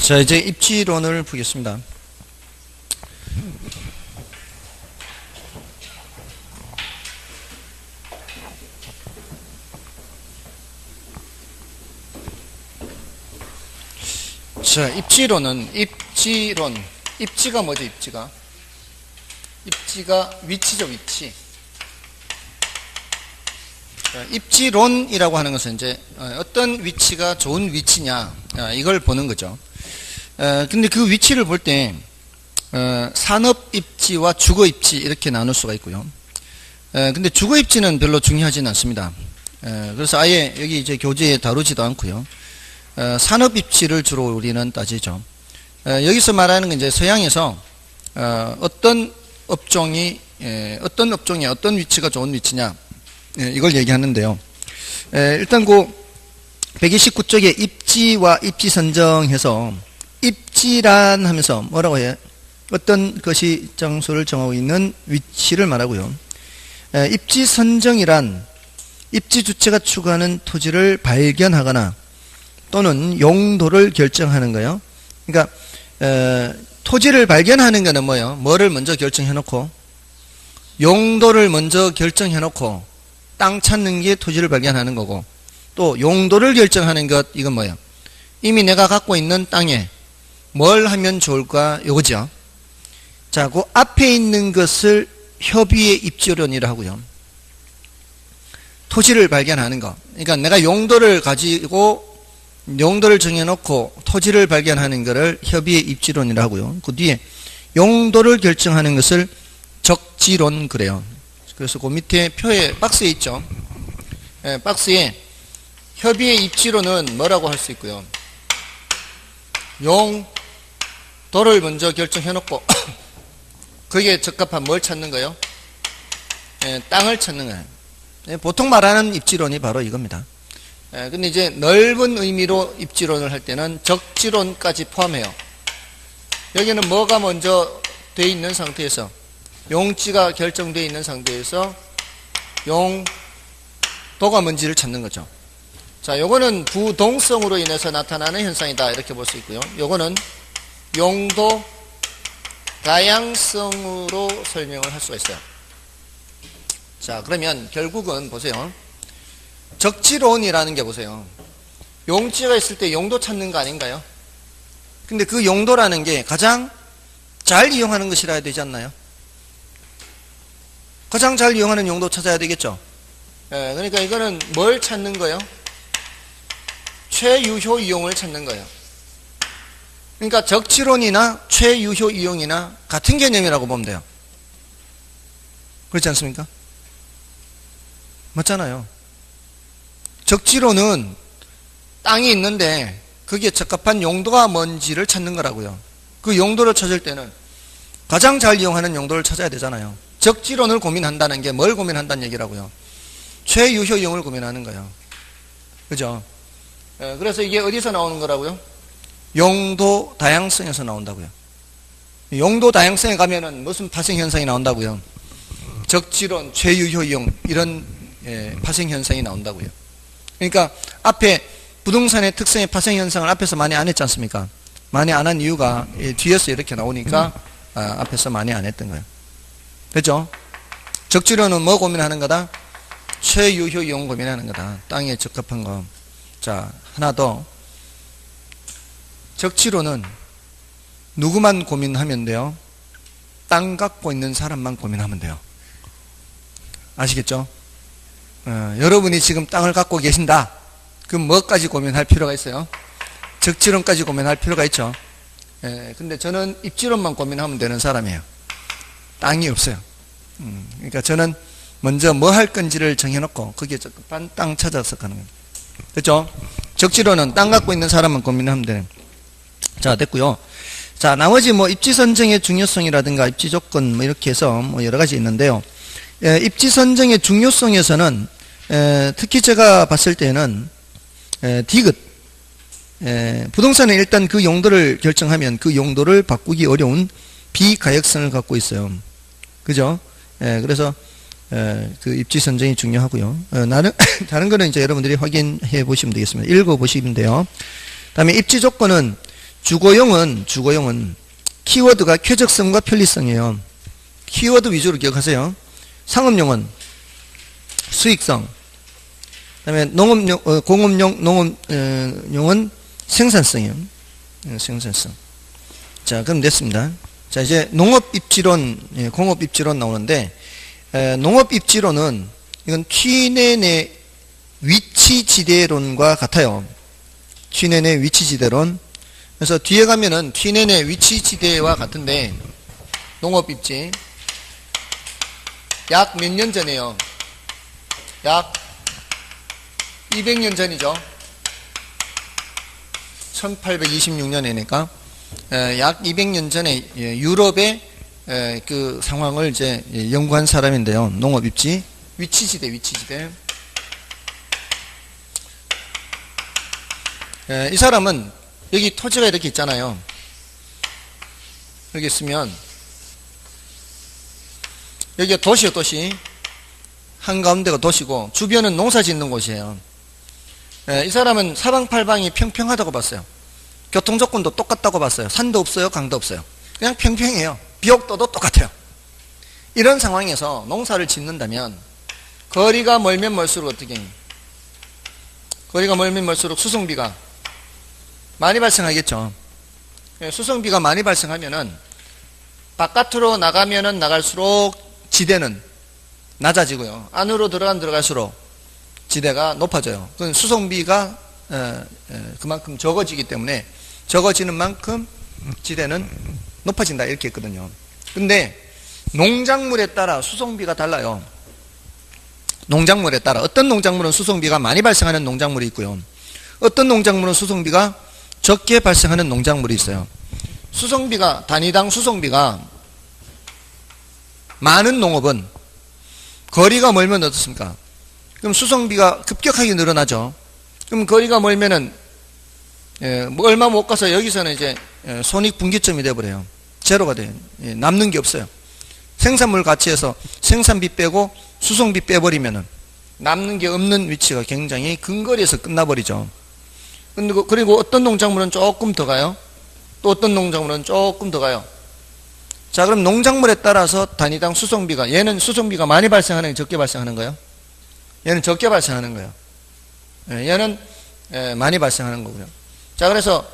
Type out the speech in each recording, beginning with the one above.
자, 이제 입지론을 보겠습니다. 자, 입지론은 입지가 뭐죠? 입지가 위치죠, 위치. 자, 입지론이라고 하는 것은 이제 어떤 위치가 좋은 위치냐, 이걸 보는 거죠. 근데 그 위치를 볼 때 산업 입지와 주거 입지 이렇게 나눌 수가 있고요. 근데 주거 입지는 별로 중요하지는 않습니다. 그래서 아예 여기 이제 교재에 다루지도 않고요. 산업 입지를 주로 우리는 따지죠. 여기서 말하는 건 이제 서양에서 어떤 업종이 어떤 위치가 좋은 위치냐, 이걸 얘기하는데요. 일단 그 129쪽에 입지와 입지 선정해서 입지란 하면서 뭐라고 해요? 어떤 것이 장소를 정하고 있는 위치를 말하고요. 입지 선정이란 입지 주체가 추구하는 토지를 발견하거나 또는 용도를 결정하는 거예요. 그러니까 토지를 발견하는 거는 뭐예요? 뭐를 먼저 결정해 놓고 용도를 먼저 결정해 놓고 땅 찾는 게 토지를 발견하는 거고, 또 용도를 결정하는 것, 이건 뭐예요? 이미 내가 갖고 있는 땅에 뭘 하면 좋을까, 요거죠. 자, 그 앞에 있는 것을 협의의 입지론이라 하고요. 토지를 발견하는 거. 그러니까 내가 용도를 가지고 용도를 정해놓고 토지를 발견하는 것을 협의의 입지론이라 하고요. 그 뒤에 용도를 결정하는 것을 적지론 그래요. 그래서 그 밑에 표에 박스에 있죠. 박스에 협의의 입지론은 뭐라고 할 수 있고요. 용도를 먼저 결정해놓고 거기에 적합한 뭘 찾는 거예요? 땅을 찾는 거예요. 보통 말하는 입지론이 바로 이겁니다. 근데 이제 넓은 의미로 입지론을 할 때는 적지론까지 포함해요. 여기는 뭐가 먼저 돼 있는 상태에서 용지가 결정되어 있는 상태에서 용도가 뭔지를 찾는 거죠. 자, 요거는 부동성으로 인해서 나타나는 현상이다, 이렇게 볼 수 있고요. 요거는 용도 다양성으로 설명을 할 수가 있어요. 자, 그러면 결국은 보세요. 적지론이라는 게 보세요. 용지가 있을 때 용도 찾는 거 아닌가요? 근데 그 용도라는 게 가장 잘 이용하는 것이라 되지 않나요? 가장 잘 이용하는 용도 찾아야 되겠죠? 그러니까 이거는 뭘 찾는 거예요? 최유효 이용을 찾는 거예요. 그러니까 적지론이나 최유효 이용이나 같은 개념이라고 보면 돼요. 그렇지 않습니까? 맞잖아요. 적지론은 땅이 있는데 거기에 적합한 용도가 뭔지를 찾는 거라고요. 그 용도를 찾을 때는 가장 잘 이용하는 용도를 찾아야 되잖아요. 적지론을 고민한다는 게 뭘 고민한다는 얘기라고요? 최유효 이용을 고민하는 거예요. 그죠? 그래서 이게 어디서 나오는 거라고요? 용도 다양성에서 나온다고요. 용도 다양성에 가면은 무슨 파생 현상이 나온다고요? 적지론, 최유효 이용, 이런 파생 현상이 나온다고요. 그러니까 앞에 부동산의 특성의 파생 현상을 앞에서 많이 안 했지 않습니까? 많이 안 한 이유가 뒤에서 이렇게 나오니까 앞에서 많이 안 했던 거예요. 그렇죠? 적지론은 뭐 고민하는 거다? 최유효 이용 고민하는 거다. 땅에 적합한 거. 자, 하나 더. 적지론은 누구만 고민하면 돼요? 땅 갖고 있는 사람만 고민하면 돼요. 아시겠죠? 여러분이 지금 땅을 갖고 계신다. 그럼 뭐까지 고민할 필요가 있어요? 적지론까지 고민할 필요가 있죠. 근데 저는 입지론만 고민하면 되는 사람이에요. 땅이 없어요. 그러니까 저는 먼저 뭐 할 건지를 정해놓고 거기에 적합한 땅 찾아서 가는 거예요. 그렇죠? 적지론은 땅 갖고 있는 사람만 고민하면 되는. 자, 됐고요. 자, 나머지 뭐 입지 선정의 중요성이라든가 입지 조건 뭐 이렇게 해서 뭐 여러 가지 있는데요. 입지 선정의 중요성에서는 특히 제가 봤을 때는 디귿, 부동산은 일단 그 용도를 결정하면 그 용도를 바꾸기 어려운 비가역성을 갖고 있어요. 그죠? 그래서 그 입지 선정이 중요하고요. 다른 거는 이제 여러분들이 확인해 보시면 되겠습니다. 읽어 보시면 돼요. 다음에 입지 조건은 주거용은 키워드가 쾌적성과 편리성이에요. 키워드 위주로 기억하세요. 상업용은 수익성, 그다음에 공업용, 농업용은 생산성이에요. 생산성. 자, 그럼 됐습니다. 자, 이제 농업입지론, 공업입지론 나오는데, 농업입지론은 이건 퀴넨의 위치지대론과 같아요. 퀴넨의 위치지대론. 그래서 뒤에 가면은 퀴넨의 위치지대와 같은데, 농업입지. 약 몇 년 전이에요? 약 200년 전이죠. 1826년이니까 약 200년 전에 유럽의 그 상황을 이제 연구한 사람인데요. 농업입지, 위치지대. 이 사람은 여기 토지가 이렇게 있잖아요. 여기 있으면 여기가 도시요, 도시. 한가운데가 도시고 주변은 농사 짓는 곳이에요. 이 사람은 사방팔방이 평평하다고 봤어요. 교통조건도 똑같다고 봤어요. 산도 없어요, 강도 없어요. 그냥 평평해요. 비옥도도 똑같아요. 이런 상황에서 농사를 짓는다면 거리가 멀면 멀수록 어떻게? 거리가 멀면 멀수록 수송비가 많이 발생하겠죠. 수송비가 많이 발생하면은 바깥으로 나가면은 나갈수록 지대는 낮아지고요. 안으로 들어갈수록 지대가 높아져요. 그건 수송비가 그만큼 적어지기 때문에 적어지는 만큼 지대는 높아진다 이렇게 했거든요. 근데 농작물에 따라 수송비가 달라요. 농작물에 따라 어떤 농작물은 수송비가 많이 발생하는 농작물이 있고요. 어떤 농작물은 수송비가 적게 발생하는 농작물이 있어요. 수송비가 단위당 수송비가 많은 농업은 거리가 멀면 어떻습니까? 그럼 수송비가 급격하게 늘어나죠. 그럼 거리가 멀면은 뭐 얼마 못 가서 여기서는 이제 손익분기점이 돼버려요. 제로가 돼요. 남는 게 없어요. 생산물 가치에서 생산비 빼고 수송비 빼버리면은 남는 게 없는 위치가 굉장히 근거리에서 끝나버리죠. 그리고 어떤 농작물은 조금 더 가요. 또 어떤 농작물은 조금 더 가요. 자, 그럼 농작물에 따라서 단위당 수송비가, 얘는 수송비가 많이 발생하는 게 적게 발생하는 거예요? 얘는 적게 발생하는 거예요. 얘는 많이 발생하는 거고요. 자, 그래서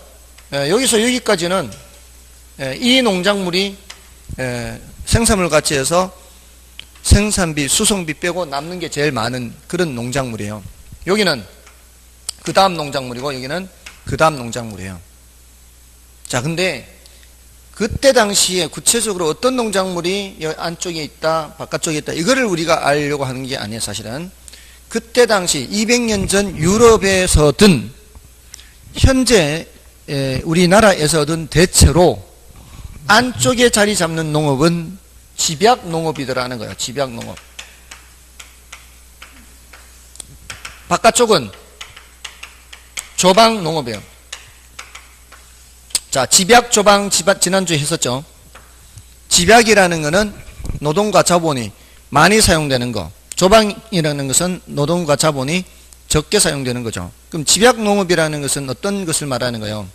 여기서 여기까지는 이 농작물이 생산물 가치에서 생산비, 수송비 빼고 남는 게 제일 많은 그런 농작물이에요. 여기는 그 다음 농작물이고 여기는 그 다음 농작물이에요. 자, 근데 그때 당시에 구체적으로 어떤 농작물이 안쪽에 있다, 바깥쪽에 있다, 이거를 우리가 알려고 하는 게 아니에요, 사실은. 그때 당시 200년 전 유럽에서든 현재 우리나라에서든 대체로 안쪽에 자리 잡는 농업은 집약농업이더라는 거예요. 집약농업. 바깥쪽은 조방농업이에요. 자, 집약, 조방, 지난주에 했었죠. 집약이라는 것은 노동과 자본이 많이 사용되는 거. 조방이라는 것은 노동과 자본이 적게 사용되는 거죠. 그럼 집약농업이라는 것은 어떤 것을 말하는 거예요?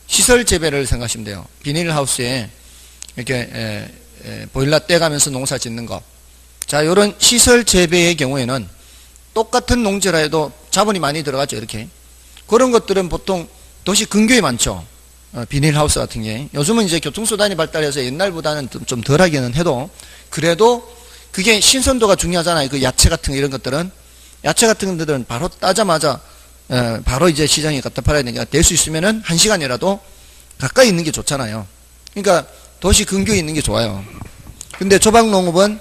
시설 재배를 생각하시면 돼요. 비닐하우스에 이렇게 보일러 떼가면서 농사 짓는 거. 자, 이런 시설 재배의 경우에는 똑같은 농지라 해도 자본이 많이 들어가죠. 이렇게. 그런 것들은 보통 도시 근교에 많죠. 비닐하우스 같은 게. 요즘은 이제 교통수단이 발달해서 옛날보다는 좀 덜하기는 해도 그래도 그게 신선도가 중요하잖아요. 그 야채 같은 거 이런 것들은. 야채 같은 것들은 바로 따자마자 바로 이제 시장에 갖다 팔아야 되니까 될 수 있으면은 1시간이라도 가까이 있는 게 좋잖아요. 그러니까 도시 근교에 있는 게 좋아요. 근데 조박농업은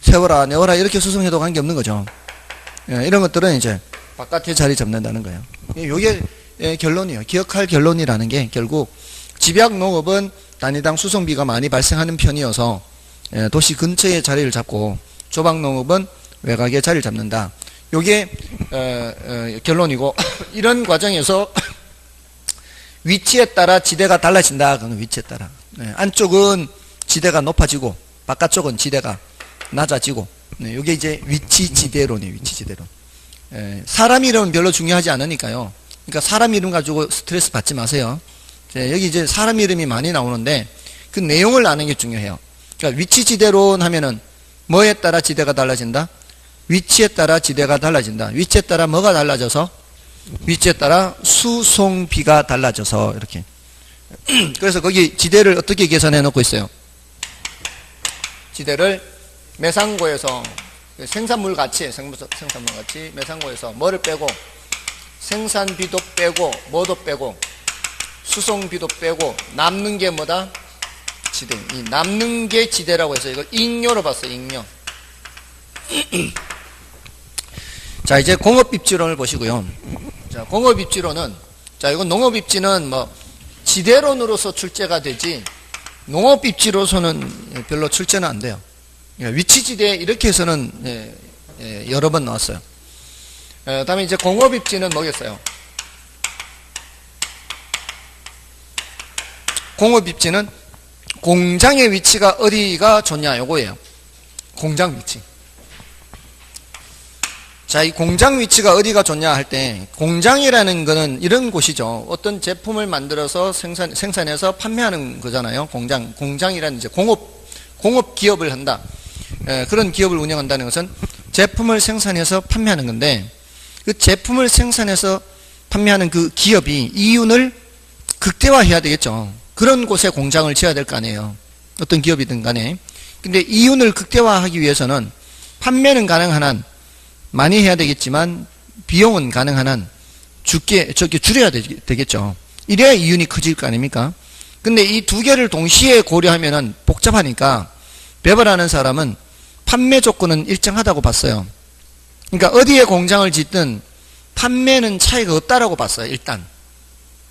세워라 내워라 이렇게 수송해도 관계없는 거죠. 이런 것들은 이제 바깥에 자리 잡는다는 거예요. 이게 결론이에요. 기억할 결론이라는 게 결국 집약농업은 단위당 수송비가 많이 발생하는 편이어서 도시 근처에 자리를 잡고 조박농업은 외곽에 자리를 잡는다. 이게 결론이고 이런 과정에서 위치에 따라 지대가 달라진다. 그건 위치에 따라. 안쪽은 지대가 높아지고 바깥쪽은 지대가 낮아지고. 이게 이제 위치지대론이에요. 위치지대론. 사람 이름은 별로 중요하지 않으니까요. 그러니까 사람 이름 가지고 스트레스 받지 마세요. 여기 이제 사람 이름이 많이 나오는데 그 내용을 아는 게 중요해요. 그러니까 위치지대론 하면은 뭐에 따라 지대가 달라진다? 위치에 따라 지대가 달라진다. 위치에 따라 뭐가 달라져서? 위치에 따라 수송비가 달라져서 이렇게. 그래서 거기 지대를 어떻게 계산해 놓고 있어요? 지대를 매상고에서 생산물 가치 매상고에서 뭐를 빼고 생산비도 빼고 뭐도 빼고 수송비도 빼고 남는 게 뭐다? 지대. 이 남는 게 지대라고 해서 이걸 잉여로 봤어요. 잉여. 자, 이제 공업입지론을 보시고요. 자, 공업입지론은, 자, 이건 농업입지는 뭐 지대론으로서 출제가 되지 농업입지로서는 별로 출제는 안 돼요. 위치지대 이렇게 해서는 여러 번 나왔어요. 다음에 이제 공업입지는 뭐겠어요? 공업입지는 공장의 위치가 어디가 좋냐 요거예요. 공장 위치. 자, 이 공장 위치가 어디가 좋냐 할 때 공장이라는 거는 이런 곳이죠. 어떤 제품을 만들어서 생산해서 판매하는 거잖아요. 공장이라는 이제 공업 기업을 한다. 그런 기업을 운영한다는 것은 제품을 생산해서 판매하는 건데 그 제품을 생산해서 판매하는 그 기업이 이윤을 극대화해야 되겠죠. 그런 곳에 공장을 지어야 될 거 아니에요. 어떤 기업이든 간에. 근데 이윤을 극대화하기 위해서는 판매는 가능한 한 많이 해야 되겠지만 비용은 가능한 한 줄여야 되겠죠. 이래야 이윤이 커질 거 아닙니까? 근데 이 두 개를 동시에 고려하면은 복잡하니까 배벌하는 사람은 판매 조건은 일정하다고 봤어요. 그러니까 어디에 공장을 짓든 판매는 차이가 없다라고 봤어요. 일단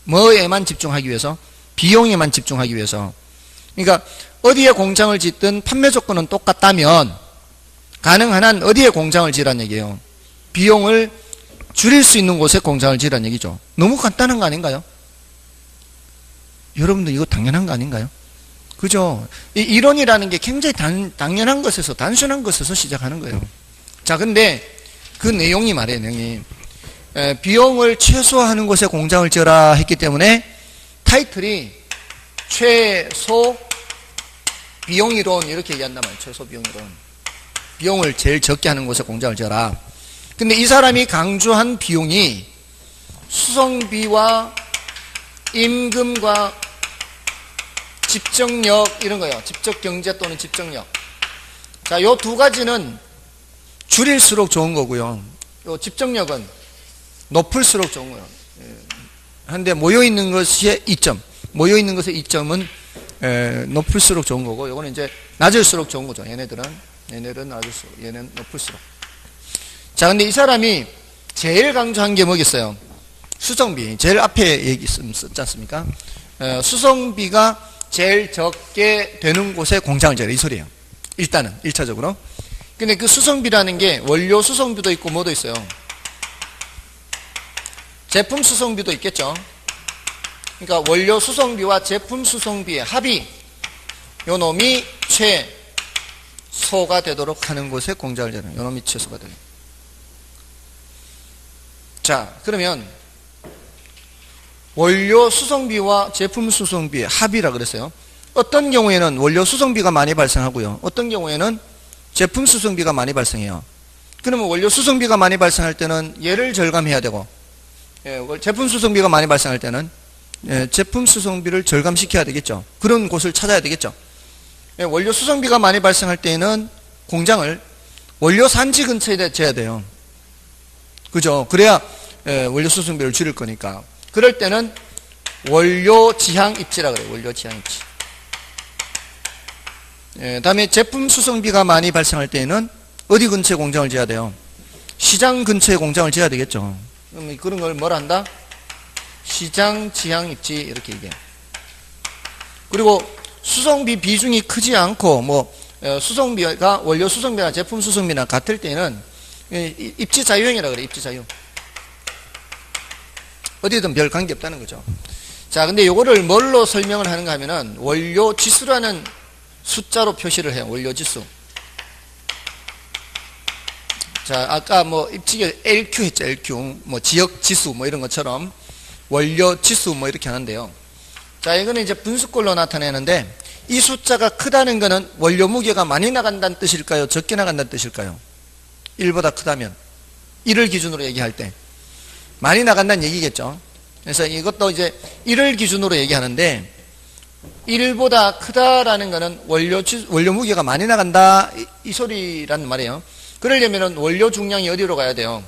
뭐에만 집중하기 위해서? 비용에만 집중하기 위해서. 그러니까 어디에 공장을 짓든 판매 조건은 똑같다면 가능한 한 어디에 공장을 지으란 얘기예요? 비용을 줄일 수 있는 곳에 공장을 지으란 얘기죠. 너무 간단한 거 아닌가요? 여러분들 이거 당연한 거 아닌가요? 그죠? 이 이론이라는 게 굉장히 당연한 것에서 단순한 것에서 시작하는 거예요. 자, 근데 그 내용이 말이에요. 내용이 비용을 최소화하는 곳에 공장을 지어라 했기 때문에 타이틀이 최소 비용이론 이렇게 얘기한단 말이에요. 최소 비용이론. 비용을 제일 적게 하는 곳에 공장을 지어라. 근데 이 사람이 강조한 비용이 수송비와 임금과 집적력 이런 거예요. 집적경제 또는 집적력. 자, 요 두 가지는 줄일수록 좋은 거고요. 요 집적력은 높을수록 좋은 거예요. 한데 모여있는 것의 이점. 모여있는 것의 이점은 높을수록 좋은 거고 요거는 이제 낮을수록 좋은 거죠. 얘네들은 낮을수록, 얘는 높을수록. 자, 근데 이 사람이 제일 강조한 게 뭐겠어요? 수송비. 제일 앞에 얘기 썼지 않습니까? 수송비가 제일 적게 되는 곳에 공장을 지어라. 이 소리예요. 일단은, 1차적으로. 근데 그 수송비라는 게 원료 수송비도 있고 뭐도 있어요? 제품 수송비도 있겠죠? 그러니까 원료 수송비와 제품 수송비의 합이 요 놈이 최소가 되도록 하는 곳에 공장을 지어라. 요 놈이 최소가 되는. 자, 그러면 원료 수송비와 제품 수송비의 합이라 그랬어요. 어떤 경우에는 원료 수송비가 많이 발생하고요. 어떤 경우에는 제품 수송비가 많이 발생해요. 그러면 원료 수송비가 많이 발생할 때는 얘를 절감해야 되고, 제품 수송비가 많이 발생할 때는 제품 수송비를 절감시켜야 되겠죠. 그런 곳을 찾아야 되겠죠. 원료 수송비가 많이 발생할 때에는 공장을 원료 산지 근처에 지어야 돼요. 그죠? 그래야 원료 수송비를 줄일 거니까. 그럴 때는 원료 지향 입지라 그래요. 원료 지향 입지. 다음에 제품 수송비가 많이 발생할 때에는 어디 근처에 공장을 지어야 돼요? 시장 근처에 공장을 지어야 되겠죠. 그럼 그런 걸 뭐라 한다? 시장 지향 입지 이렇게 얘기해요. 그리고 수송비 비중이 크지 않고 수송비가 원료 수송비나 제품 수송비나 같을 때는 입지 자유형이라 그래. 입지 자유. 어디든 별 관계 없다는 거죠. 자, 근데 요거를 뭘로 설명을 하는가 하면은 원료 지수라는 숫자로 표시를 해요. 원료 지수. 자, 아까 입지에 LQ 했죠. LQ. 지역 지수 이런 것처럼 원료 지수 이렇게 하는데요. 자, 이거는 이제 분수꼴로 나타내는데 이 숫자가 크다는 것은 원료 무게가 많이 나간다는 뜻일까요? 적게 나간다는 뜻일까요? 1보다 크다면 1을 기준으로 얘기할 때 많이 나간다는 얘기겠죠. 그래서 이것도 이제 1을 기준으로 얘기하는데 1보다 크다라는 것은 원료 무게가 많이 나간다 이 소리란 말이에요. 그러려면 원료 중량이 어디로 가야 돼요?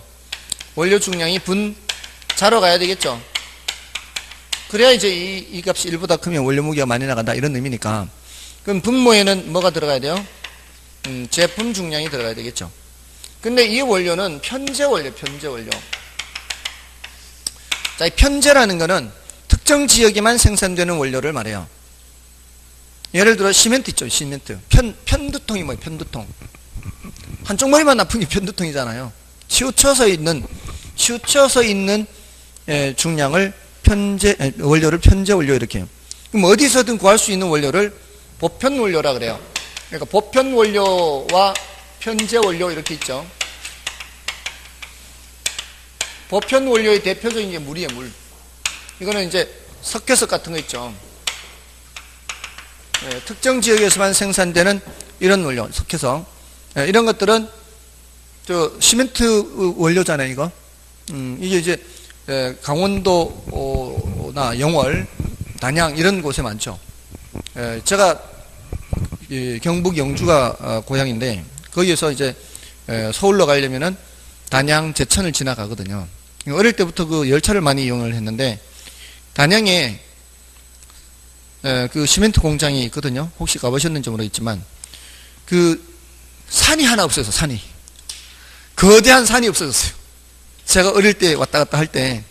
원료 중량이 분자로 가야 되겠죠. 그래야 이제 이 값이 1보다 크면 원료 무게가 많이 나간다 이런 의미니까. 그럼 분모에는 뭐가 들어가야 돼요? 제품 중량이 들어가야 되겠죠. 근데 이 원료는 편제 원료. 자, 이 편제라는 거는 특정 지역에만 생산되는 원료를 말해요. 예를 들어 시멘트 있죠, 시멘트. 편두통이 뭐예요? 편두통. 한쪽 머리만 나쁜 게 편두통이잖아요. 치우쳐서 있는 중량을 원료를 편제 원료 이렇게 해요. 그럼 어디서든 구할 수 있는 원료를 보편 원료라 그래요. 그러니까 보편 원료와 편제 원료 이렇게 있죠. 보편 원료의 대표적인 게 물이에요, 물. 이거는 이제 석회석 같은 거 있죠. 특정 지역에서만 생산되는 이런 원료, 석회석. 이런 것들은 시멘트 원료잖아요, 이거. 이게 이제 강원도나 영월, 단양 이런 곳에 많죠. 제가 경북 영주가 고향인데 거기에서 이제 서울로 가려면은 단양 제천을 지나가거든요. 어릴 때부터 그 열차를 많이 이용을 했는데 단양에 그 시멘트 공장이 있거든요. 혹시 가보셨는지 모르겠지만 그 산이 하나 없어서 산이 거대한 산이 없어졌어요. 제가 어릴 때 왔다 갔다 할 때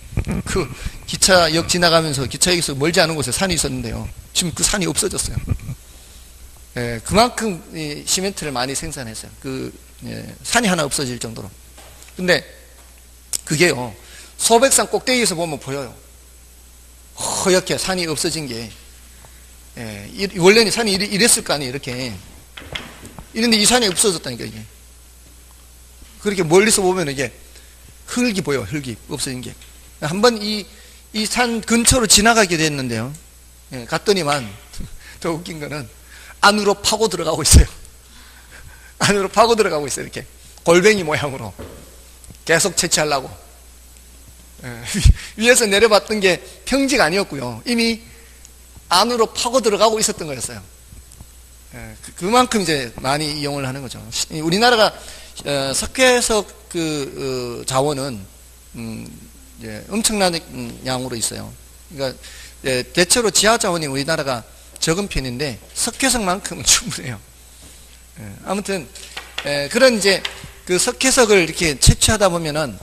그 기차역 지나가면서 기차역에서 멀지 않은 곳에 산이 있었는데요. 지금 그 산이 없어졌어요. 그만큼 이 시멘트를 많이 생산했어요. 산이 하나 없어질 정도로. 근데 그게요, 소백산 꼭대기에서 보면 보여요. 허옇게 산이 없어진 게. 원래는 산이 이랬을 거 아니에요, 이렇게. 이런데 이 산이 없어졌다니까, 이게. 그렇게 멀리서 보면 이게 흙이 보여, 흙이 없어진 게. 한번 이 산 근처로 지나가게 됐는데요. 갔더니만 더 웃긴 거는 안으로 파고 들어가고 있어요. 안으로 파고 들어가고 있어요, 이렇게. 골뱅이 모양으로. 계속 채취하려고. 위에서 내려봤던 게 평지가 아니었고요. 이미 안으로 파고 들어가고 있었던 거였어요. 그만큼 이제 많이 이용을 하는 거죠. 우리나라가 석회석 자원은 이제 엄청난 양으로 있어요. 그러니까 대체로 지하 자원이 우리나라가 적은 편인데 석회석만큼은 충분해요. 아무튼 그런 이제 그 석회석을 이렇게 채취하다 보면은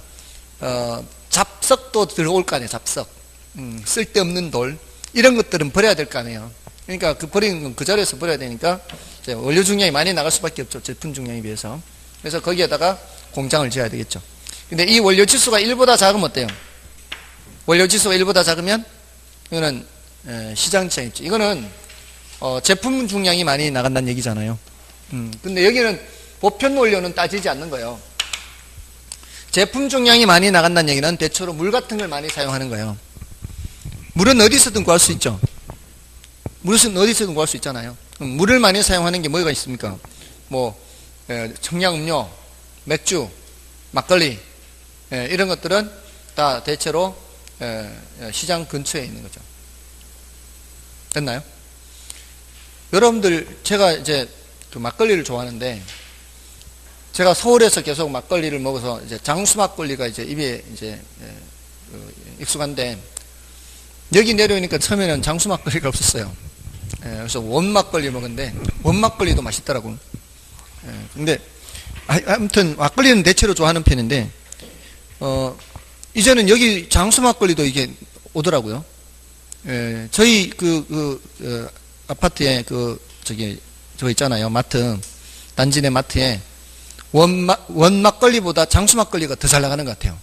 잡석도 들어올 거 아니에요. 잡석, 쓸데없는 돌 이런 것들은 버려야 될 거 아니에요. 그러니까 그 버리는 건 그 자리에서 버려야 되니까 이제 원료 중량이 많이 나갈 수밖에 없죠. 제품 중량에 비해서. 그래서 거기에다가 공장을 지어야 되겠죠. 근데 이 원료 지수가 1보다 작으면 어때요? 원료 지수가 1보다 작으면 이거는 시장 지장 있죠. 이거는 제품 중량이 많이 나간다는 얘기잖아요. 근데 여기는 보편 원료는 따지지 않는 거예요. 제품 중량이 많이 나간다는 얘기는 대체로 물 같은 걸 많이 사용하는 거예요. 물은 어디서든 구할 수 있죠. 물은 어디서든 구할 수 있잖아요. 물을 많이 사용하는 게 뭐가 있습니까? 청량음료, 맥주, 막걸리 이런 것들은 다 대체로 시장 근처에 있는 거죠. 됐나요? 여러분들 제가 이제 그 막걸리를 좋아하는데 제가 서울에서 계속 막걸리를 먹어서 이제 장수 막걸리가 이제 입에 이제 익숙한데 여기 내려오니까 처음에는 장수 막걸리가 없었어요. 그래서 원 막걸리 먹었는데 원 막걸리도 맛있더라고. 근데 아무튼 막걸리는 대체로 좋아하는 편인데 이제는 여기 장수 막걸리도 이게 오더라고요. 저희 아파트에 저거 있잖아요. 마트 단지 내 마트에 원 막걸리보다 장수 막걸리가 더 잘 나가는 것 같아요.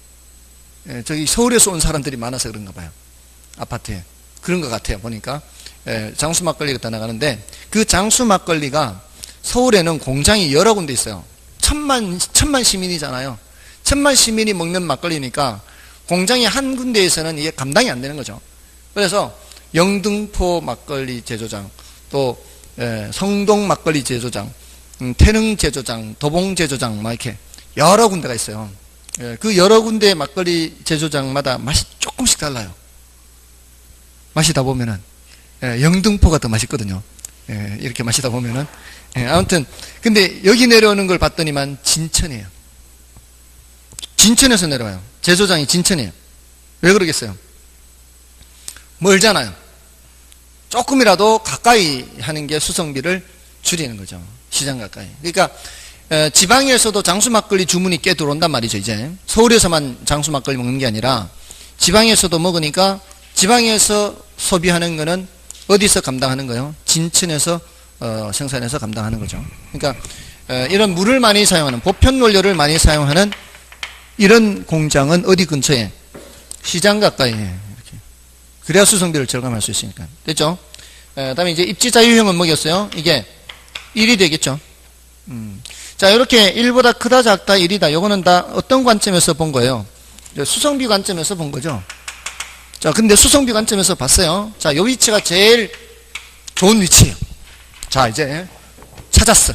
저기 서울에서 온 사람들이 많아서 그런가 봐요. 아파트에 그런 것 같아요. 보니까 장수 막걸리가 더 나가는데 그 장수 막걸리가 서울에는 공장이 여러 군데 있어요. 천만 시민이잖아요. 천만 시민이 먹는 막걸리니까 공장이 한 군데에서는 이게 감당이 안 되는 거죠. 그래서 영등포 막걸리 제조장, 또 성동 막걸리 제조장, 태릉 제조장, 도봉 제조장, 막 이렇게 여러 군데가 있어요. 그 여러 군데 막걸리 제조장마다 맛이 조금씩 달라요. 마시다 보면은 영등포가 더 맛있거든요. 이렇게 마시다 보면은 아무튼 근데 여기 내려오는 걸 봤더니만 진천이에요. 진천에서 내려와요. 제조장이 진천이에요. 왜 그러겠어요? 멀잖아요. 조금이라도 가까이 하는 게 수송비를 줄이는 거죠. 시장 가까이. 그러니까 지방에서도 장수 막걸리 주문이 꽤 들어온단 말이죠. 이제 서울에서만 장수 막걸리 먹는 게 아니라 지방에서도 먹으니까 지방에서 소비하는 거는 어디서 감당하는 거예요? 진천에서 생산해서 감당하는 거죠. 그러니까 이런 물을 많이 사용하는, 보편 원료를 많이 사용하는 이런 공장은 어디 근처에? 시장 가까이에. 이렇게. 그래야 수송비를 절감할 수 있으니까. 됐죠? 다음에 이제 입지 자유형은 뭐겠어요? 이게 1이 되겠죠. 자, 이렇게 1보다 크다, 작다, 1이다. 요거는 다 어떤 관점에서 본 거예요? 수송비 관점에서 본 거죠. 자, 근데 수송비 관점에서 봤어요. 자, 요 위치가 제일 좋은 위치예요. 자, 이제 찾았어.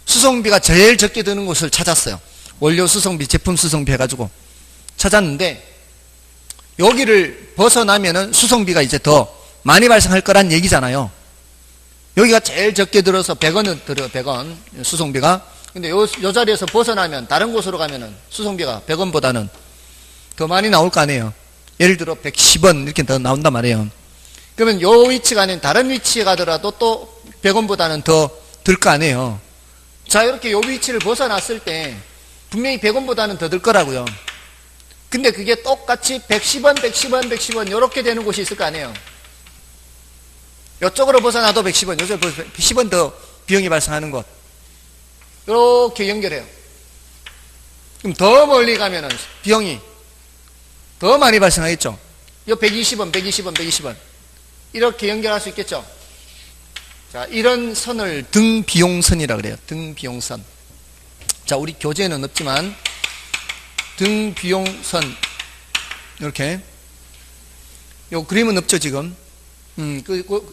수송비가 제일 적게 드는 곳을 찾았어요. 원료 수송비, 제품 수송비 해가지고 찾았는데 여기를 벗어나면은 수송비가 이제 더 많이 발생할 거란 얘기잖아요. 여기가 제일 적게 들어서 100원은 들어요. 100원 수송비가. 근데 요 자리에서 벗어나면 다른 곳으로 가면은 수송비가 100원보다는 더 많이 나올 거 아니에요. 예를 들어 110원 이렇게 더 나온단 말이에요. 그러면 요 위치가 아닌 다른 위치에 가더라도 또 100원보다는 더 들 거 아니에요. 자, 이렇게 요 위치를 벗어났을 때 분명히 100원보다는 더 들 거라고요. 근데 그게 똑같이 110원, 110원, 110원 이렇게 되는 곳이 있을 거 아니에요. 이쪽으로 벗어나도 110원, 이쪽으로 110원 더 비용이 발생하는 곳. 이렇게 연결해요. 그럼 더 멀리 가면은 비용이 더 많이 발생하겠죠. 이 120원, 120원, 120원. 이렇게 연결할 수 있겠죠. 자, 이런 선을 등비용선이라고 그래요. 등비용선. 자, 우리 교재에는 없지만 등비용선 이렇게 요 그림은 없죠 지금.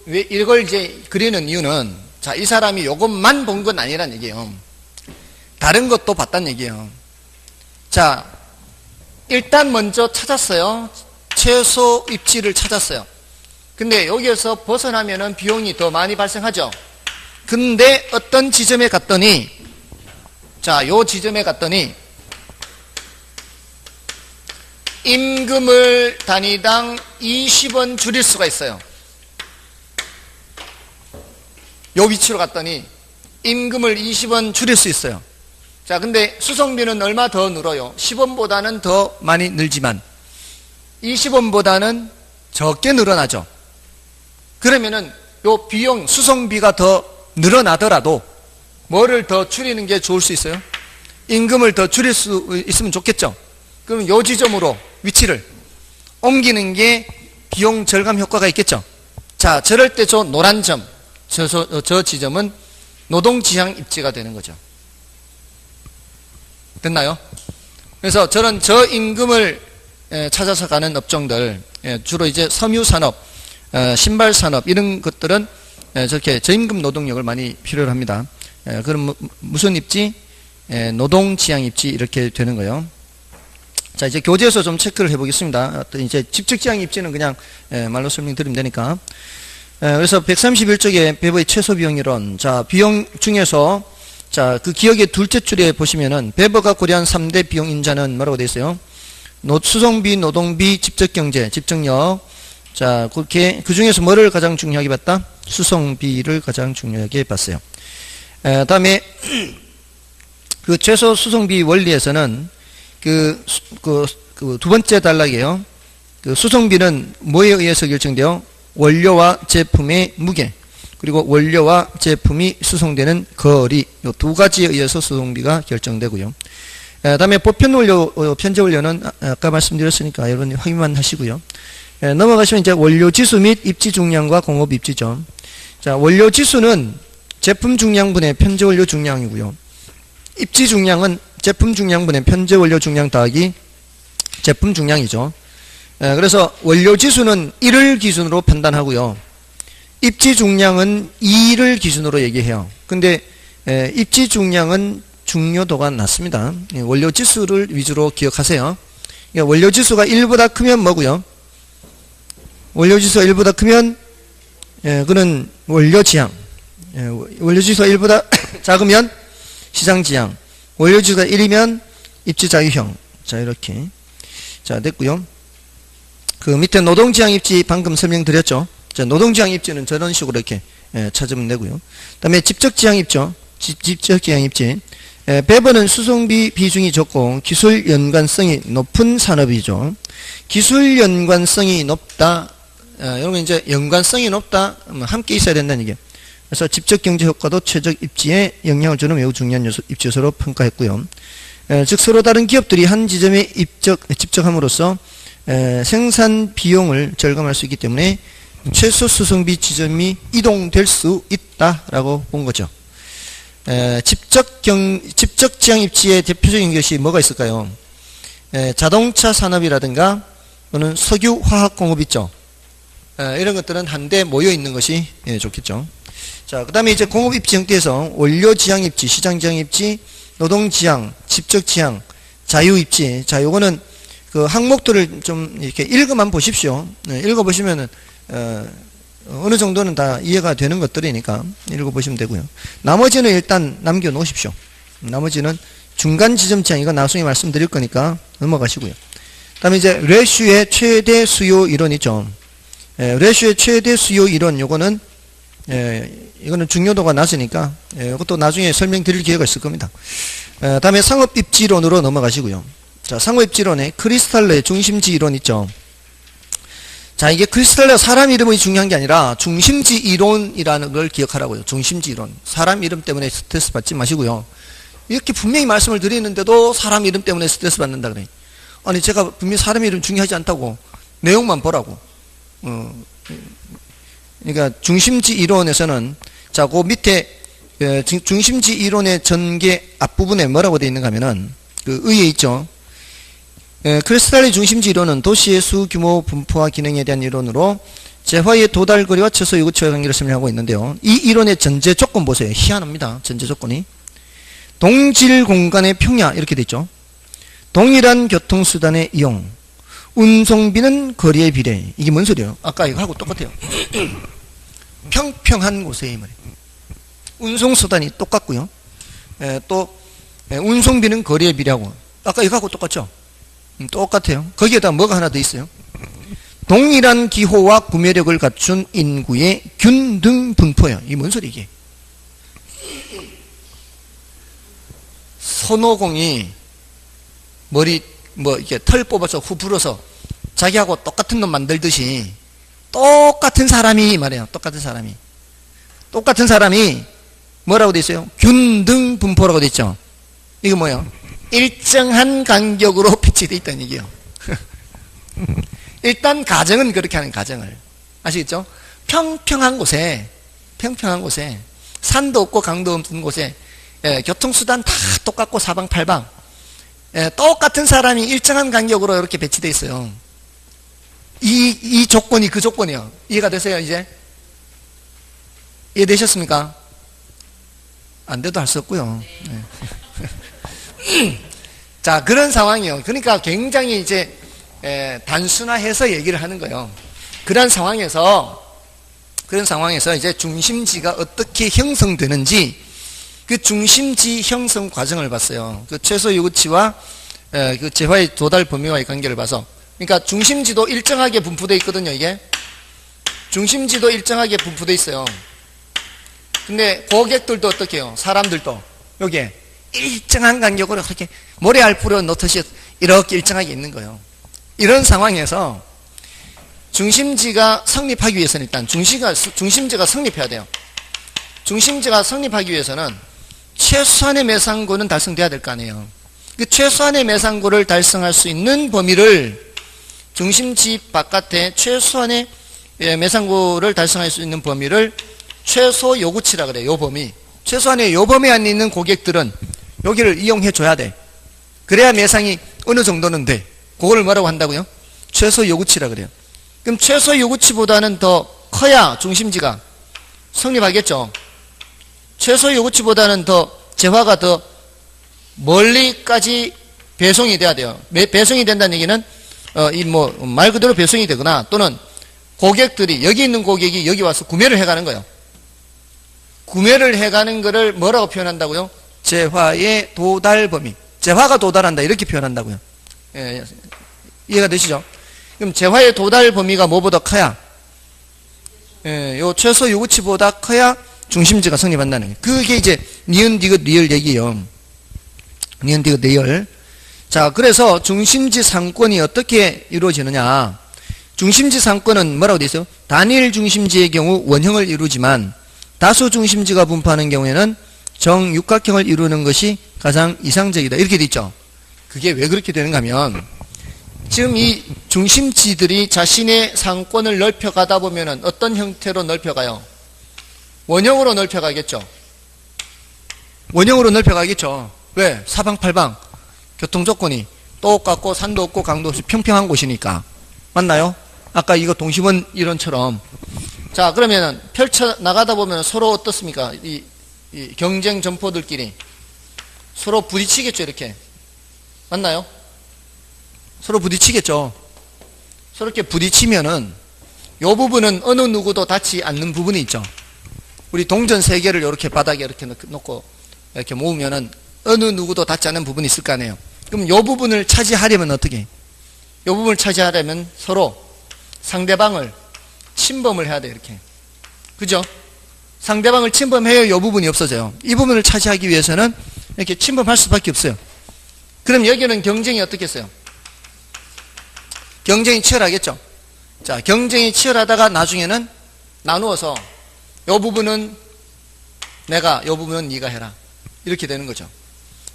왜 이걸 이제 그리는 이유는 자, 이 사람이 요것만 본 건 아니란 얘기예요. 다른 것도 봤단 얘기예요. 자, 일단 먼저 찾았어요. 최소 입지를 찾았어요. 근데 여기에서 벗어나면은 비용이 더 많이 발생하죠. 근데 어떤 지점에 갔더니 자, 요 지점에 갔더니 임금을 단위당 20원 줄일 수가 있어요. 요 위치로 갔더니 임금을 20원 줄일 수 있어요. 자, 근데 수송비는 얼마 더 늘어요? 10원보다는 더 많이 늘지만 20원보다는 적게 늘어나죠. 그러면은 요 비용, 수송비가 더 늘어나더라도 뭐를 더 줄이는 게 좋을 수 있어요? 임금을 더 줄일 수 있으면 좋겠죠. 그럼 요 지점으로 위치를 옮기는 게 비용 절감 효과가 있겠죠. 자, 저럴 때 저 노란 점, 저 지점은 노동지향 입지가 되는 거죠. 됐나요? 그래서 저런 저임금을 찾아서 가는 업종들, 주로 이제 섬유산업, 신발산업 이런 것들은 저렇게 저임금 노동력을 많이 필요로 합니다. 그럼 무슨 입지? 노동지향 입지 이렇게 되는 거예요. 자, 이제 교재에서 좀 체크를 해보겠습니다. 이제 직접지향 입지는 그냥 말로 설명드리면 되니까. 그래서 131쪽에 배부의 최소 비용 이론. 자, 비용 중에서 자, 그 기억의 둘째 줄에 보시면은 배버가 고려한 3대 비용 인자는 뭐라고 되어 있어요? 수송비, 노동비, 직접경제, 직접력. 자, 그렇게 그 중에서 뭐를 가장 중요하게 봤다? 수송비를 가장 중요하게 봤어요. 다음에 그 최소 수송비 원리에서는 그 두 번째 단락이에요. 그 수송비는 뭐에 의해서 결정돼요? 원료와 제품의 무게, 그리고 원료와 제품이 수송되는 거리, 이 두 가지에 의해서 수송비가 결정되고요. 다음에 보편 원료, 편제 원료는 아까 말씀드렸으니까 여러분 확인만 하시고요. 넘어가시면 이제 원료 지수 및 입지 중량과 공업 입지죠. 자, 원료 지수는 제품 중량분의 편제 원료 중량이고요. 입지 중량은 제품 중량분의 편제 원료 중량 더하기 제품 중량이죠. 그래서 원료지수는 1을 기준으로 판단하고요. 입지 중량은 2를 기준으로 얘기해요. 근데 입지 중량은 중요도가 낮습니다. 원료지수를 위주로 기억하세요. 원료지수가 1보다 크면 뭐고요? 원료지수가 1보다 크면 그는 원료지향. 원료지수가 1보다 작으면 시장지향. 원료지수가 1이면 입지자유형. 자, 이렇게. 자, 됐고요. 그 밑에 노동지향 입지 방금 설명드렸죠. 자, 노동지향 입지는 저런 식으로 이렇게 찾으면 되고요. 그 다음에 집적지향 입죠. 집적지향 입지. 배번은 수송비 비중이 적고 기술 연관성이 높은 산업이죠. 기술 연관성이 높다. 여러분 이제 연관성이 높다. 함께 있어야 된다는 얘기예요. 그래서 집적 경제 효과도 최적 입지에 영향을 주는 매우 중요한 입지 요소로 평가했고요. 즉 서로 다른 기업들이 한 지점에 집적함으로써 생산 비용을 절감할 수 있기 때문에 최소 수송비 지점이 이동될 수 있다라고 본 거죠. 집적지향 입지의 대표적인 것이 뭐가 있을까요? 자동차 산업이라든가 또는 석유 화학공업 있죠. 이런 것들은 한데 모여 있는 것이 좋겠죠. 자, 그 다음에 이제 공업 입지 형태에서 원료지향 입지, 시장지향 입지, 노동지향, 집적지향, 자유입지. 자, 요거는 그 항목들을 좀 이렇게 읽어만 보십시오. 읽어보시면은, 어느 정도는 다 이해가 되는 것들이니까 읽어보시면 되고요. 나머지는 일단 남겨놓으십시오. 나머지는 중간 지점 지향, 이거 나중에 말씀드릴 거니까 넘어가시고요. 그 다음에 이제 레슈의 최대 수요 이론 있죠. 레슈의 최대 수요 이론, 요거는 이거는 중요도가 낮으니까 이것도 나중에 설명드릴 기회가 있을 겁니다. 다음에 상업입지론으로 넘어가시고요. 자, 상업입지론에 크리스탈러의 중심지 이론 있죠. 자, 이게 크리스탈러 사람 이름이 중요한 게 아니라 중심지 이론이라는 걸 기억하라고요. 중심지 이론. 사람 이름 때문에 스트레스 받지 마시고요. 이렇게 분명히 말씀을 드리는데도 사람 이름 때문에 스트레스 받는다 그래. 아니, 제가 분명히 사람 이름 중요하지 않다고 내용만 보라고. 그러니까 중심지 이론에서는 자, 그 밑에 중심지 이론의 전개 앞부분에 뭐라고 되어 있는가 하면은 그 의에 있죠. 크리스탈의 중심지 이론은 도시의 수, 규모, 분포와 기능에 대한 이론으로 재화의 도달거리와 최소 요구치와의 관계를 설명하고 있는데요. 이 이론의 전제 조건 보세요. 희한합니다. 전제 조건이. 동질 공간의 평야 이렇게 되어 있죠. 동일한 교통수단의 이용, 운송비는 거리에 비례. 이게 뭔 소리예요? 아까 이거하고 똑같아요. 평평한 곳에 이 말이에요. 운송수단이 똑같고요. 또 운송비는 거리에 비례하고 아까 이거하고 똑같죠? 똑같아요. 거기에다 뭐가 하나 더 있어요. 동일한 기호와 구매력을 갖춘 인구의 균등 분포예요. 이게 뭔 소리 이게? 손오공이 머리 이렇게 털 뽑아서 후 불어서 자기하고 똑같은 놈 만들듯이 똑같은 사람이 말이에요. 똑같은 사람이 뭐라고 돼 있어요? 균등 분포라고 돼 있죠. 이거 뭐예요? 일정한 간격으로 배치되어 있다는 얘기예요. 일단 가정은 그렇게 하는 가정을 아시겠죠? 평평한 곳에 산도 없고 강도 없는 곳에 교통수단 다 똑같고 사방팔방 똑같은 사람이 일정한 간격으로 이렇게 배치되어 있어요. 이 조건이 그 조건이에요. 이해가 되세요 이제? 이해되셨습니까? 안 돼도 할 수 없고요. 자, 그런 상황이에요. 그러니까 굉장히 이제 단순화해서 얘기를 하는 거예요. 그런 상황에서 이제 중심지가 어떻게 형성되는지 그 중심지 형성 과정을 봤어요. 그 최소 요구치와 그 재화의 도달 범위와의 관계를 봐서, 그러니까 중심지도 일정하게 분포되어 있거든요. 이게 중심지도 일정하게 분포되어 있어요. 근데 고객들도 어떻게 해요? 사람들도 여기에 일정한 간격으로 그렇게 모래알 뿌려 놓듯이 이렇게 일정하게 있는 거예요. 이런 상황에서 중심지가 성립하기 위해서는 일단 중심지가 성립해야 돼요. 중심지가 성립하기 위해서는 최소한의 매상고는 달성돼야 될 거 아니에요. 그 최소한의 매상고를 달성할 수 있는 범위를 중심지 바깥에 최소한의 매상고를 달성할 수 있는 범위를 최소 요구치라 그래요. 요 범위. 최소한의 요 범위 안에 있는 고객들은 여기를 이용해 줘야 돼. 그래야 매상이 어느 정도는 돼. 그걸 뭐라고 한다고요? 최소 요구치라 그래요. 그럼 최소 요구치보다는 더 커야 중심지가 성립하겠죠. 최소 요구치보다는 더 재화가 더 멀리까지 배송이 돼야 돼요. 배송이 된다는 얘기는 말 그대로 배송이 되거나 또는 고객들이 여기 있는 고객이 여기 와서 구매를 해가는 거예요. 구매를 해가는 거를 뭐라고 표현한다고요? 재화의 도달 범위. 재화가 도달한다 이렇게 표현한다고요. 예, 이해가 되시죠? 그럼 재화의 도달 범위가 뭐보다 커야? 예, 요 최소 요구치보다 커야 중심지가 성립한다는 거예요. 그게 이제 니은 디귿 리을 얘기예요. 니은 디귿 리을. 자, 그래서 중심지 상권이 어떻게 이루어지느냐? 중심지 상권은 뭐라고 되어 있어요? 단일 중심지의 경우 원형을 이루지만 다수 중심지가 분포하는 경우에는 정육각형을 이루는 것이 가장 이상적이다. 이렇게 돼 있죠. 그게 왜 그렇게 되는가 하면 지금 이 중심지들이 자신의 상권을 넓혀가다 보면은 어떤 형태로 넓혀가요? 원형으로 넓혀가겠죠. 원형으로 넓혀가겠죠. 왜? 사방팔방 교통조건이 똑같고 산도 없고 강도 없이 평평한 곳이니까. 맞나요? 아까 이거 동심원 이론처럼. 자, 그러면은 펼쳐나가다 보면 서로 어떻습니까? 이 경쟁 점포들끼리 서로 부딪히겠죠, 이렇게. 맞나요? 서로 부딪히겠죠. 서로 이렇게 부딪히면은 요 부분은 어느 누구도 닿지 않는 부분이 있죠. 우리 동전 3개를 이렇게 바닥에 이렇게 놓고 이렇게 모으면은 어느 누구도 닿지 않는 부분이 있을 거 아니에요. 그럼 요 부분을 차지하려면 어떻게? 요 부분을 차지하려면 서로 상대방을 침범을 해야 돼, 이렇게. 그죠? 상대방을 침범해야 요 부분이 없어져요. 이 부분을 차지하기 위해서는 이렇게 침범할 수밖에 없어요. 그럼 여기는 경쟁이 어떻겠어요? 경쟁이 치열하겠죠? 자, 경쟁이 치열하다가 나중에는 나누어서 요 부분은 내가, 요 부분은 네가 해라. 이렇게 되는 거죠.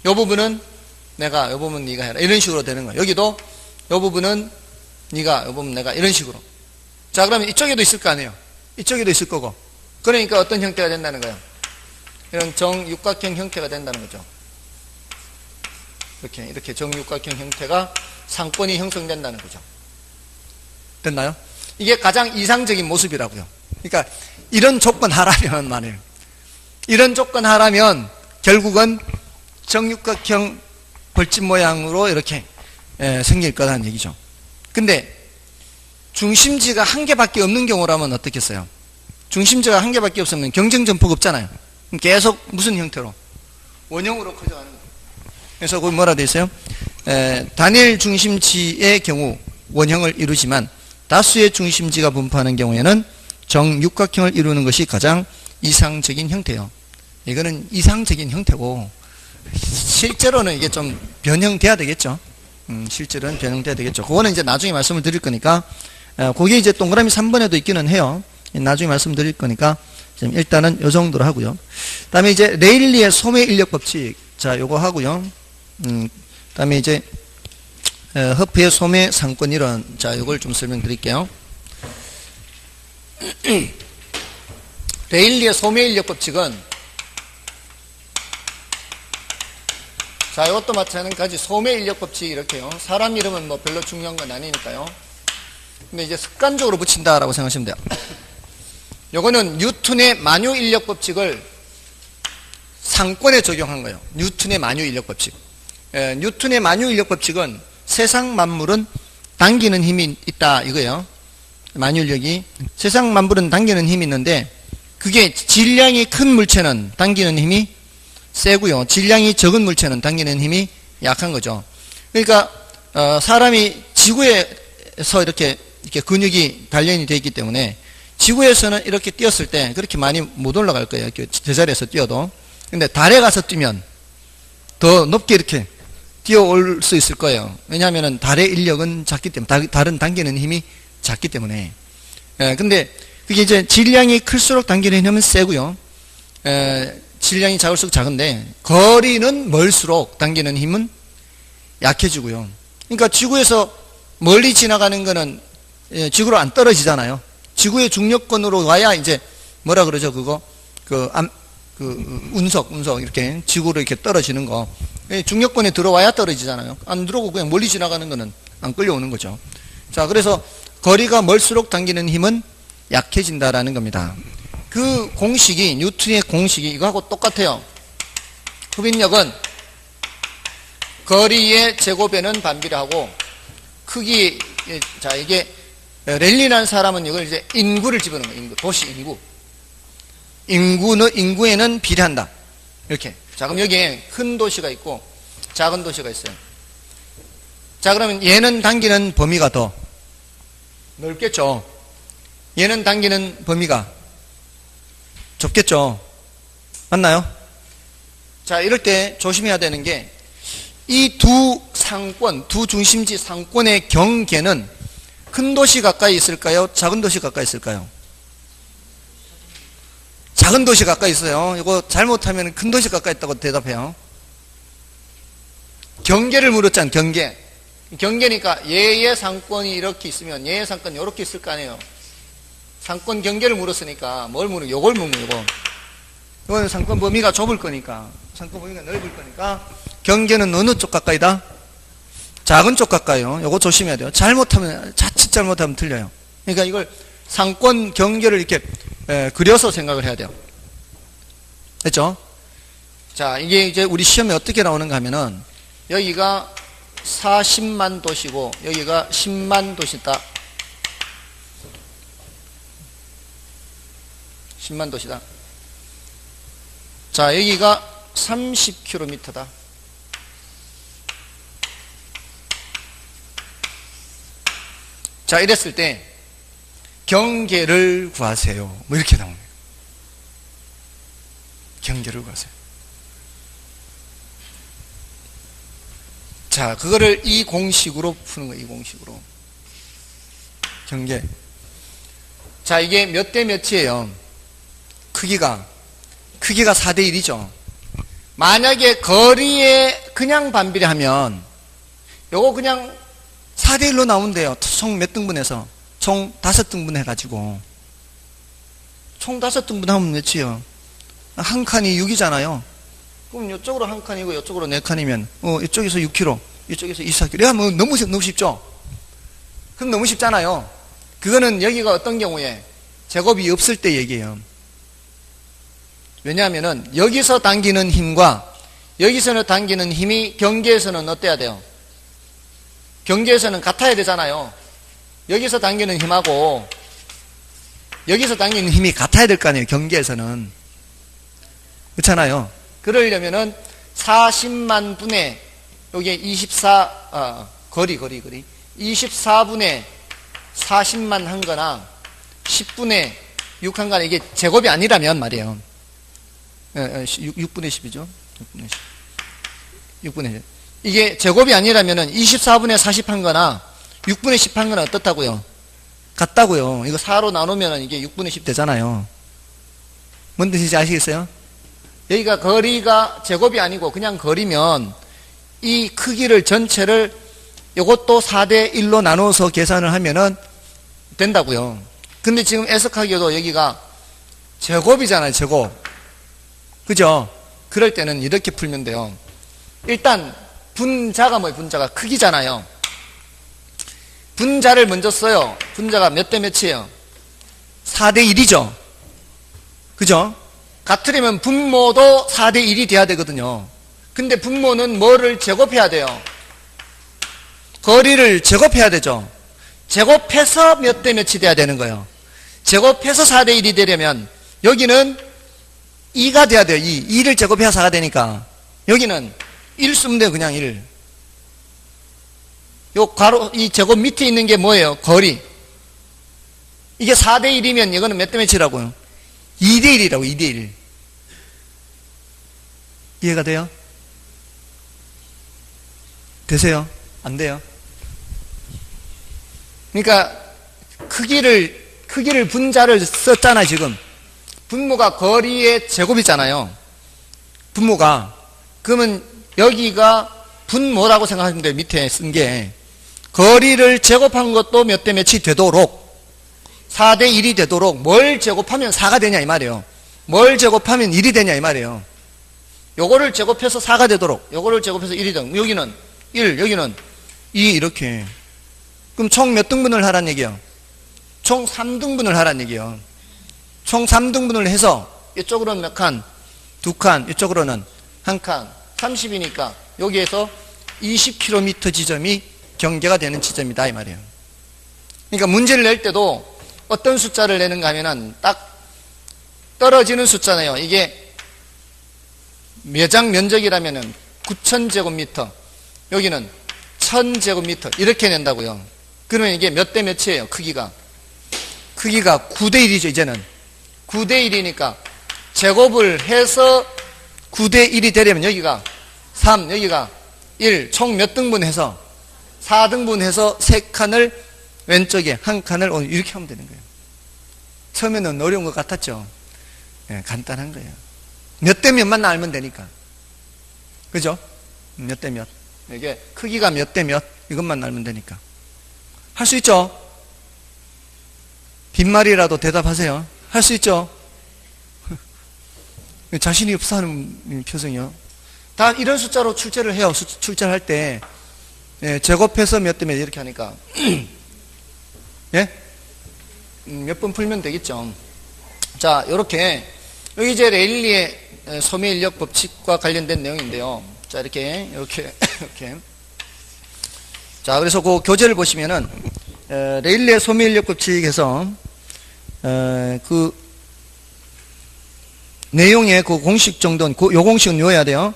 요 부분은 내가, 요 부분은 네가 해라. 이런 식으로 되는 거예요. 여기도 요 부분은 네가, 요 부분은 내가. 이런 식으로. 자, 그러면 이쪽에도 있을 거 아니에요? 이쪽에도 있을 거고. 그러니까 어떤 형태가 된다는 거예요? 이런 정육각형 형태가 된다는 거죠. 이렇게 정육각형 형태가 상권이 형성된다는 거죠. 됐나요? 이게 가장 이상적인 모습이라고요. 그러니까 이런 조건 하라면 말이에요. 이런 조건 하라면 결국은 정육각형 벌집 모양으로 이렇게 생길 거라는 얘기죠. 근데 중심지가 한 개밖에 없는 경우라면 어떻겠어요? 중심지가 한 개밖에 없으면 경쟁 점포가 없잖아요. 계속 무슨 형태로? 원형으로 커져가는 거예요. 그래서 거기 뭐라 되어 있어요? 단일 중심지의 경우 원형을 이루지만 다수의 중심지가 분포하는 경우에는 정육각형을 이루는 것이 가장 이상적인 형태예요. 이거는 이상적인 형태고 실제로는 이게 좀 변형돼야 되겠죠. 실제로는 변형돼야 되겠죠. 그거는 이제 나중에 말씀을 드릴 거니까 그게 이제 동그라미 3번에도 있기는 해요. 나중에 말씀드릴 거니까 지금 일단은 요 정도로 하고요. 다음에 이제 레일리의 소매 인력 법칙. 자, 요거 하고요. 다음에 이제 허프의 소매 상권 이론. 자, 요걸 좀 설명드릴게요. 레일리의 소매 인력 법칙은 자, 이것도 마찬가지 소매 인력 법칙 이렇게요. 사람 이름은 뭐 별로 중요한 건 아니니까요. 근데 이제 습관적으로 붙인다라고 생각하시면 돼요. 요거는 뉴턴의 만유 인력 법칙을 상권에 적용한 거예요. 뉴턴의 만유 인력 법칙. 뉴턴의 만유 인력 법칙은 세상 만물은 당기는 힘이 있다 이거예요. 만유 인력이 세상 만물은 당기는 힘이 있는데 그게 질량이 큰 물체는 당기는 힘이 세고요. 질량이 적은 물체는 당기는 힘이 약한 거죠. 그러니까 사람이 지구에서 이렇게 근육이 단련이 되어 있기 때문에 지구에서는 이렇게 뛰었을 때 그렇게 많이 못 올라갈 거예요. 이렇게 제자리에서 뛰어도. 근데 달에 가서 뛰면 더 높게 이렇게 뛰어올 수 있을 거예요. 왜냐하면 달의 인력은 작기 때문에, 달은 당기는 힘이 작기 때문에. 근데 그게 이제 질량이 클수록 당기는 힘은 세고요. 질량이 작을수록 작은데 거리는 멀수록 당기는 힘은 약해지고요. 그러니까 지구에서 멀리 지나가는 거는 지구로 안 떨어지잖아요. 지구의 중력권으로 와야 이제 뭐라 그러죠? 그거 운석 이렇게 지구로 이렇게 떨어지는 거. 중력권에 들어와야 떨어지잖아요. 안 들어오고 그냥 멀리 지나가는 거는 안 끌려오는 거죠. 자, 그래서 거리가 멀수록 당기는 힘은 약해진다라는 겁니다. 그 공식이, 뉴턴의 공식이 이거하고 똑같아요. 흡인력은 거리의 제곱에는 반비례하고 크기, 자, 이게 랠리라는 사람은 이걸 이제 인구를 집어넣는 거예요. 인구, 도시 인구. 인구에는 비례한다. 이렇게. 자, 그럼 여기에 큰 도시가 있고 작은 도시가 있어요. 자, 그러면 얘는 당기는 범위가 더 넓겠죠. 얘는 당기는 범위가 좁겠죠. 맞나요? 자, 이럴 때 조심해야 되는 게 이 두 상권, 두 중심지 상권의 경계는 큰 도시 가까이 있을까요? 작은 도시 가까이 있을까요? 작은 도시 가까이 있어요. 이거 잘못하면 큰 도시 가까이 있다고 대답해요. 경계를 물었잖아요. 경계. 경계니까 얘의 상권이 이렇게 있으면 얘의 상권이 이렇게 있을 거 아니에요. 상권 경계를 물었으니까 뭘 물어? 요걸 물는 요거. 이거는 상권 범위가 좁을 거니까, 상권 범위가 넓을 거니까 경계는 어느 쪽 가까이다? 작은 쪽 가까이요. 요거 조심해야 돼요. 잘못하면, 자칫 잘못하면 틀려요. 그러니까 이걸 상권 경계를 이렇게 그려서 생각을 해야 돼요. 됐죠? 자, 이게 이제 우리 시험에 어떻게 나오는가 하면은 여기가 40만 도시고 여기가 10만 도시다. 10만 도시다. 자, 여기가 30km다. 자, 이랬을 때 경계를 구하세요. 뭐 이렇게 나옵니다. 경계를 구하세요. 자, 그거를 이 공식으로 푸는 거예요. 이 공식으로. 경계. 자, 이게 몇 대 몇이에요? 크기가 4대 1이죠. 만약에 거리에 그냥 반비례하면 요거 그냥 4대 1로 나온대요. 총 몇 등분해서? 총 5등분 해가지고. 총 5등분 하면 몇이요? 한 칸이 6이잖아요. 그럼 이쪽으로 한 칸이고 이쪽으로 4칸이면 이쪽에서 6km, 이쪽에서 24km. 야, 뭐 너무 쉽죠? 그럼 너무 쉽잖아요. 그거는 여기가 어떤 경우에 제곱이 없을 때 얘기해요. 왜냐하면은 여기서 당기는 힘과 여기서는 당기는 힘이 경계에서는 어때야 돼요? 경계에서는 같아야 되잖아요. 여기서 당기는 힘하고 여기서 당기는 힘이 같아야 될 거 아니에요. 경계에서는. 그렇잖아요. 그러려면은 40만 분의 여기에 24 거리 24분의 40만 한 거나 10분의 6 한 거나 이게 제곱이 아니라면 말이에요. 6분의 10이죠. 6분의 10. 이게 제곱이 아니라면은 24분의 40 한 거나 6분의 10 한 거나 어떻다고요? 같다고요. 이거 4로 나누면 이게 6분의 10 되잖아요. 뭔 뜻인지 아시겠어요? 여기가 거리가 제곱이 아니고 그냥 거리면 이 크기를 전체를 이것도 4대 1로 나눠서 계산을 하면은 된다고요. 근데 지금 애석하게도 여기가 제곱이잖아요. 제곱. 그죠? 그럴 때는 이렇게 풀면 돼요. 일단 분자가 뭐예요? 분자가 크기잖아요. 분자를 먼저 써요. 분자가 몇 대 몇이에요? 4대 1이죠. 그죠? 같으려면 분모도 4대 1이 돼야 되거든요. 근데 분모는 뭐를 제곱해야 돼요? 거리를 제곱해야 되죠. 제곱해서 몇 대 몇이 돼야 되는 거예요. 제곱해서 4대 1이 되려면 여기는 2가 돼야 돼요. 2를 제곱해야 4가 되니까 여기는 1 쓰면 돼요. 그냥 1. 요 괄호 이 제곱 밑에 있는 게 뭐예요? 거리. 이게 4대 1이면 이거는 몇 대 몇이라고요? 2대 1이라고. 2대 1. 이해가 돼요? 되세요? 안 돼요? 그러니까 크기를 분자를 썼잖아요. 지금 분모가 거리의 제곱이잖아요. 분모가. 그러면 여기가 분모라고 생각하시면 돼요. 밑에 쓴 게. 거리를 제곱한 것도 몇 대 몇이 되도록 4대 1이 되도록 뭘 제곱하면 4가 되냐 이 말이에요. 뭘 제곱하면 1이 되냐 이 말이에요. 요거를 제곱해서 4가 되도록 요거를 제곱해서 1이 되도록 여기는 1, 여기는 2 이렇게 그럼 총 몇 등분을 하란 얘기예요? 총 3등분을 하란 얘기예요. 총 3등분을 해서 이쪽으로는 몇 칸? 2칸, 이쪽으로는 1칸. 30이니까 여기에서 20km 지점이 경계가 되는 지점이다 이 말이에요. 그러니까 문제를 낼 때도 어떤 숫자를 내는가 하면은 딱 떨어지는 숫자네요. 이게 매장 면적이라면은 9,000제곱미터, 여기는 1,000제곱미터 이렇게 낸다고요. 그러면 이게 몇 대 몇이에요? 크기가 9대 1이죠. 이제는 9대 1이니까 제곱을 해서 9대 1이 되려면 여기가 3, 여기가 1, 총 몇 등분해서 4등분해서 3칸을 왼쪽에 1칸을 이렇게 하면 되는 거예요. 처음에는 어려운 것 같았죠. 예, 간단한 거예요. 몇 대 몇만 알면 되니까. 그죠? 몇 대 몇. 이게 크기가 몇 대 몇 이것만 알면 되니까. 할 수 있죠? 빈말이라도 대답하세요. 할 수 있죠? 자신이 없어 하는 표정이요. 다 이런 숫자로 출제를 해요. 출제를 할 때. 예, 제곱해서 몇 대 몇 이렇게 하니까. 예? 몇 번 풀면 되겠죠. 자, 요렇게. 여기 이제 레일리의 소매인력 법칙과 관련된 내용인데요. 자, 이렇게. 자, 그래서 그 교재를 보시면은, 레일리의 소매인력 법칙에서, 그, 내용의 그 공식 정도는, 요 공식은 외워야 돼요.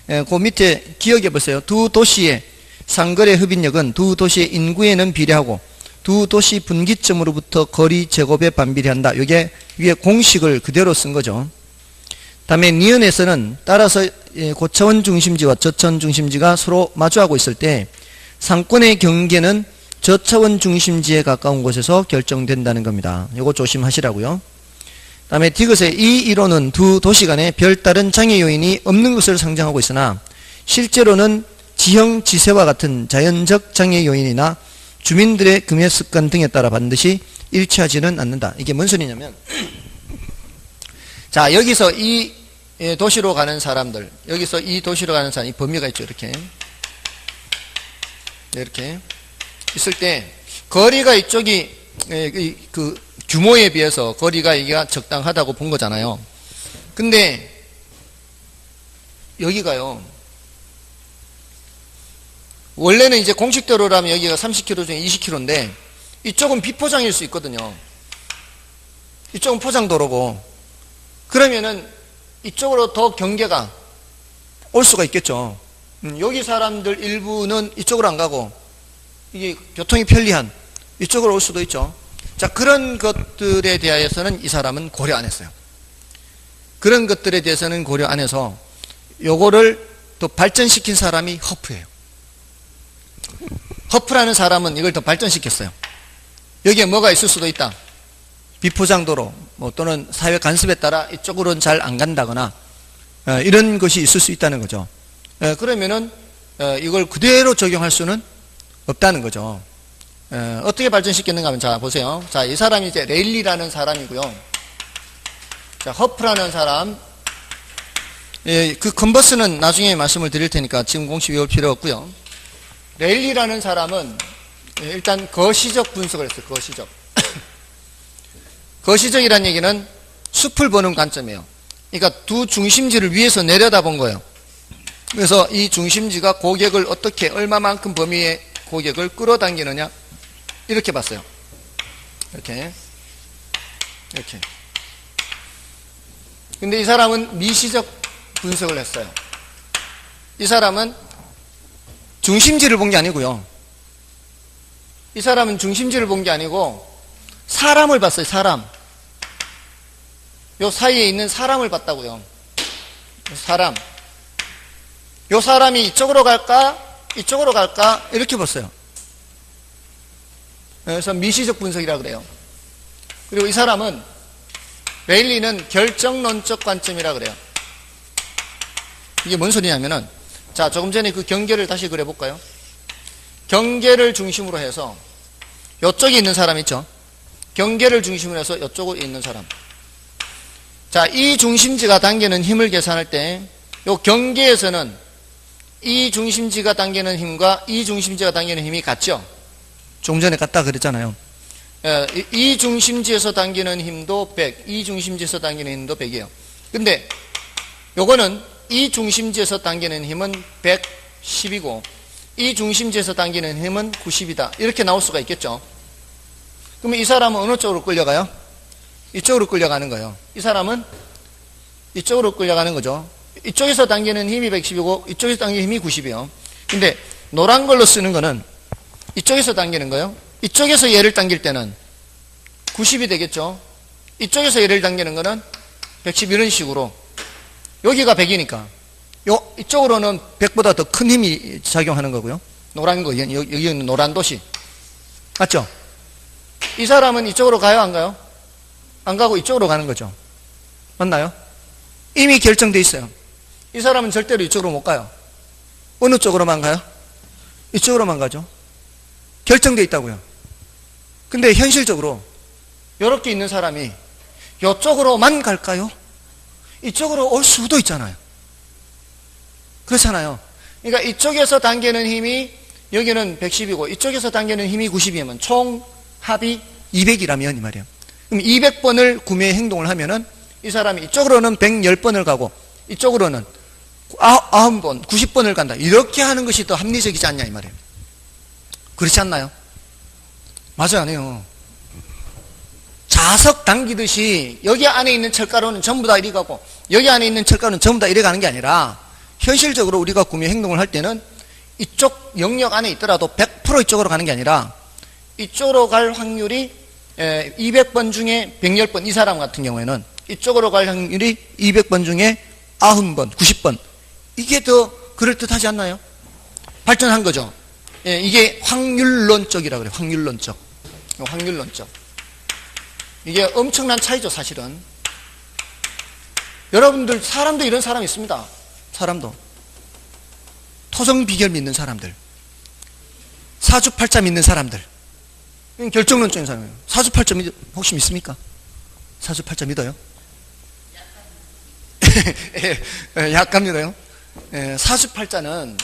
그 밑에 기억해 보세요. 두 도시의 상거래 흡인력은 두 도시의 인구에는 비례하고 두 도시 분기점으로부터 거리 제곱에 반비례한다. 이게 위에 공식을 그대로 쓴 거죠. 다음에 니은에서는 따라서 고차원 중심지와 저차원 중심지가 서로 마주하고 있을 때 상권의 경계는 저차원 중심지에 가까운 곳에서 결정된다는 겁니다. 이거 조심하시라고요. 다음에 디귿의 이 이론은 두 도시 간에 별다른 장애 요인이 없는 것을 상정하고 있으나 실제로는 지형 지세와 같은 자연적 장애 요인이나 주민들의 금연 습관 등에 따라 반드시 일치하지는 않는다. 이게 뭔 소리냐면 자, 여기서 이 도시로 가는 사람들, 여기서 이 도시로 가는 사람, 이 범위가 있죠. 이렇게 있을 때 거리가 이쪽이 그 규모에 비해서 거리가 이게 적당하다고 본 거잖아요. 근데 여기가요, 원래는 이제 공식대로라면 여기가 30km 중에 20km인데 이쪽은 비포장일 수 있거든요. 이쪽은 포장도로고, 그러면은 이쪽으로 더 경계가 올 수가 있겠죠. 여기 사람들 일부는 이쪽으로 안 가고 이게 교통이 편리한 이쪽으로 올 수도 있죠. 자, 그런 것들에 대해서는 이 사람은 고려 안 했어요. 그런 것들에 대해서는 고려 안 해서 요거를 더 발전시킨 사람이 허프예요. 허프라는 사람은 이걸 더 발전시켰어요. 여기에 뭐가 있을 수도 있다. 비포장도로 또는 사회 간섭에 따라 이쪽으로는 잘 안 간다거나 이런 것이 있을 수 있다는 거죠. 그러면은 이걸 그대로 적용할 수는 없다는 거죠. 어떻게 발전시켰는가 하면, 자, 보세요. 자, 이 사람이 이제 레일리라는 사람이고요. 자, 허프라는 사람. 그 컨버스는 나중에 말씀을 드릴 테니까 지금 공식 외울 필요 없고요. 레일리라는 사람은 일단 거시적 분석을 했어요. 거시적. 거시적이라는 얘기는 숲을 보는 관점이에요. 그러니까 두 중심지를 위에서 내려다본 거예요. 그래서 이 중심지가 고객을 어떻게, 얼마만큼 범위의 고객을 끌어당기느냐, 이렇게 봤어요. 이렇게. 근데 이 사람은 미시적 분석을 했어요. 이 사람은 중심지를 본 게 아니고요. 이 사람은 중심지를 본 게 아니고 사람을 봤어요. 사람. 요 사이에 있는 사람을 봤다고요. 사람. 요 사람이 이쪽으로 갈까? 이쪽으로 갈까? 이렇게 봤어요. 그래서 미시적 분석이라고 그래요. 그리고 이 사람은, 레일리는 결정론적 관점이라고 그래요. 이게 뭔 소리냐면은, 자, 조금 전에 그 경계를 다시 그려볼까요? 경계를 중심으로 해서 이쪽에 있는 사람 있죠? 경계를 중심으로 해서 이쪽에 있는 사람. 자, 이 중심지가 당기는 힘을 계산할 때 이 경계에서는 이 중심지가 당기는 힘과 이 중심지가 당기는 힘이 같죠? 조금 전에 갔다 그랬잖아요. 이 중심지에서 당기는 힘도 100, 이 중심지에서 당기는 힘도 100이에요. 근데 요거는 이 중심지에서 당기는 힘은 110이고 이 중심지에서 당기는 힘은 90이다. 이렇게 나올 수가 있겠죠. 그러면 이 사람은 어느 쪽으로 끌려가요? 이쪽으로 끌려가는 거예요. 이 사람은 이쪽으로 끌려가는 거죠. 이쪽에서 당기는 힘이 110이고 이쪽에서 당기는 힘이 90이에요. 근데 노란 걸로 쓰는 거는 이쪽에서 당기는 거예요. 이쪽에서 얘를 당길 때는 90이 되겠죠. 이쪽에서 얘를 당기는 거는 110 이런 식으로 여기가 100이니까 이쪽으로는 100보다 더 큰 힘이 작용하는 거고요. 노란 거 여기 있는 노란 도시 맞죠? 이 사람은 이쪽으로 가요 안 가요? 안 가고 이쪽으로 가는 거죠. 맞나요? 이미 결정돼 있어요. 이 사람은 절대로 이쪽으로 못 가요. 어느 쪽으로만 가요? 이쪽으로만 가죠. 결정돼 있다고요. 근데 현실적으로 이렇게 있는 사람이 이쪽으로만 갈까요? 이쪽으로 올 수도 있잖아요. 그렇잖아요. 그러니까 이쪽에서 당기는 힘이 여기는 110이고 이쪽에서 당기는 힘이 90이면 총 합이 200이라면 이 말이에요. 그럼 200번을 구매의 행동을 하면은 이 사람이 이쪽으로는 110번을 가고 이쪽으로는 90번, 90번을 간다. 이렇게 하는 것이 더 합리적이지 않냐 이 말이에요. 그렇지 않나요? 맞아요, 안 해요? 자석 당기듯이 여기 안에 있는 철가루는 전부 다 이리 가고 여기 안에 있는 철가루는 전부 다 이리 가는 게 아니라 현실적으로 우리가 구매 행동을 할 때는 이쪽 영역 안에 있더라도 100% 이쪽으로 가는 게 아니라 이쪽으로 갈 확률이 200번 중에 110번, 이 사람 같은 경우에는 이쪽으로 갈 확률이 200번 중에 90번, 90번. 이게 더 그럴듯하지 않나요? 발전한 거죠. 이게 확률론적이라고 그래요. 확률론적. 확률론적. 이게 엄청난 차이죠, 사실은. 여러분들, 사람도 이런 사람이 있습니다. 사람도. 토성비결 믿는 사람들. 사주팔자 믿는 사람들. 결정론적인 사람이에요. 사주팔자 혹시 믿습니까? 사주팔자 믿어요? 약간 믿어요? 사주팔자는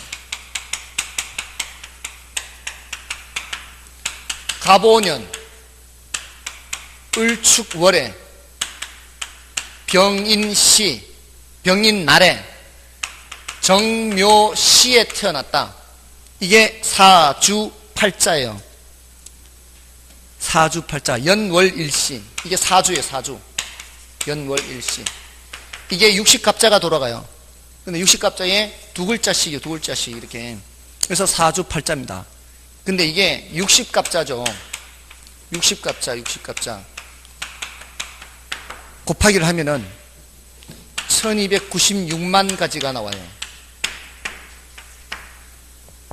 갑오년, 을축월에, 병인시, 병인날에, 정묘시에 태어났다. 이게 사주팔자예요. 사주팔자, 연월일시. 이게 사주예요, 사주. 연월일시. 이게 60갑자가 돌아가요. 근데 60갑자에 두 글자씩이요, 두 글자씩 이렇게. 그래서 사주팔자입니다. 근데 이게 60갑자죠. 60갑자. 곱하기를 하면은 1296만 가지가 나와요.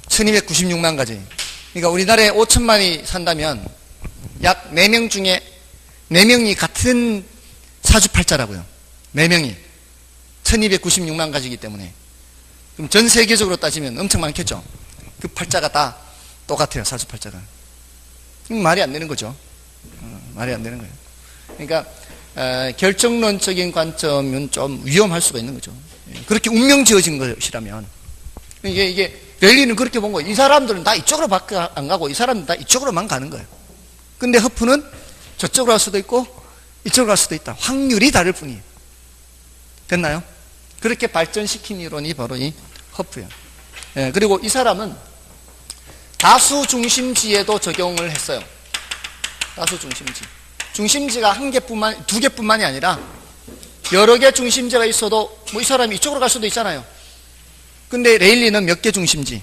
1296만 가지. 그러니까 우리나라에 5천만이 산다면 약 4명 중에 4명이 같은 사주팔자라고요. 4명이. 1296만 가지이기 때문에. 그럼 전 세계적으로 따지면 엄청 많겠죠. 그 팔자가 다 똑같아요, 사주팔자가. 말이 안 되는 거죠. 말이 안 되는 거예요. 그러니까 결정론적인 관점은 좀 위험할 수가 있는 거죠. 그렇게 운명 지어진 것이라면 이게 랠리는 그렇게 본 거예요. 이 사람들은 다 이쪽으로 밖에 안 가고 이 사람들은 다 이쪽으로만 가는 거예요. 근데 허프는 저쪽으로 갈 수도 있고 이쪽으로 갈 수도 있다. 확률이 다를 뿐이에요. 됐나요? 그렇게 발전시킨 이론이 바로 이 허프예요. 그리고 이 사람은 다수 중심지에도 적용을 했어요. 다수 중심지. 중심지가 한 개뿐만, 두 개뿐만이 아니라 여러 개 중심지가 있어도 뭐 이 사람이 이쪽으로 갈 수도 있잖아요. 근데 레일리는 몇 개 중심지?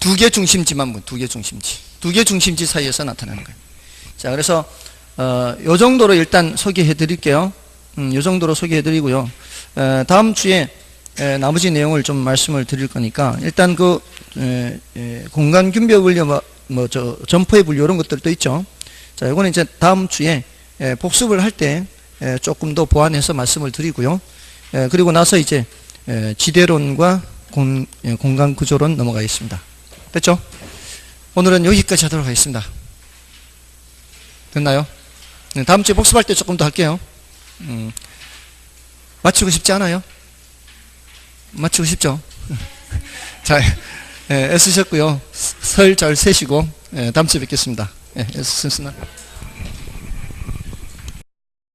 두 개 중심지만, 두 개 중심지. 두 개 중심지 사이에서 나타나는 거예요. 자, 그래서, 요 정도로 일단 소개해 드릴게요. 요 정도로 소개해 드리고요. 다음 주에 나머지 내용을 좀 말씀을 드릴 거니까 일단 그 공간 균별 분류 점포의 분류 이런 것들도 있죠. 자, 이거는 이제 다음 주에 복습을 할 때 조금 더 보완해서 말씀을 드리고요. 그리고 나서 이제 지대론과 공간 구조론 넘어가겠습니다. 됐죠? 오늘은 여기까지 하도록 하겠습니다. 됐나요? 다음 주에 복습할 때 조금 더 할게요. 마치고 싶지 않아요? 마치고 싶죠? 자, 애쓰셨고요. 설 잘 세시고 다음 주에 뵙겠습니다. 애쓰셨나?